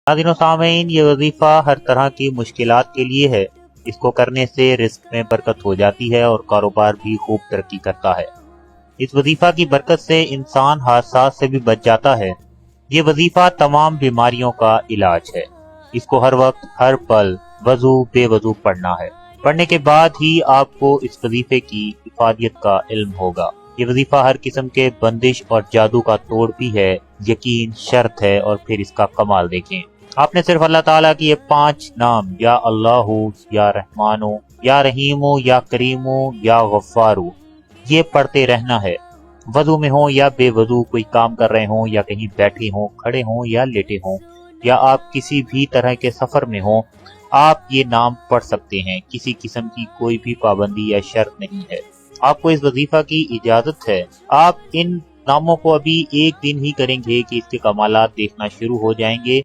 ناظرین و سامعین، یہ وظیفہ ہر طرح کی مشکلات کے لیے ہے۔ اس کو کرنے سے رزق میں برکت ہو جاتی ہے اور کاروبار بھی خوب ترقی کرتا ہے۔ اس وظیفہ کی برکت سے انسان حادثات سے بھی بچ جاتا ہے۔ یہ وظیفہ تمام بیماریوں کا علاج ہے۔ اس کو ہر وقت ہر پل وضو بے وضو پڑھنا ہے۔ پڑھنے کے بعد ہی آپ کو اس وظیفے کی افادیت کا علم ہوگا۔ یہ وظیفہ ہر قسم کے بندش اور جادو کا توڑ بھی ہے، یقین شرط ہے، اور پھر اس کا کمال دیکھیں۔ آپ نے صرف اللہ تعالیٰ کی یہ 5 نام، یا اللہ، یا رحمان، یا رحیم، یا کریم، یا غفار، یہ پڑھتے رہنا ہے۔ وضو میں ہوں یا بے وضو، کوئی کام کر رہے ہوں یا کہیں بیٹھے ہوں، کھڑے ہوں یا لیٹے ہوں، یا آپ کسی بھی طرح کے سفر میں ہوں، آپ یہ نام پڑھ سکتے ہیں۔ کسی قسم کی کوئی بھی پابندی یا شرط نہیں ہے۔ آپ کو اس وظیفہ کی اجازت ہے۔ آپ ان ناموں کو ابھی 1 دن ہی کریں گے کہ اس کے کمالات دیکھنا شروع ہو جائیں گے۔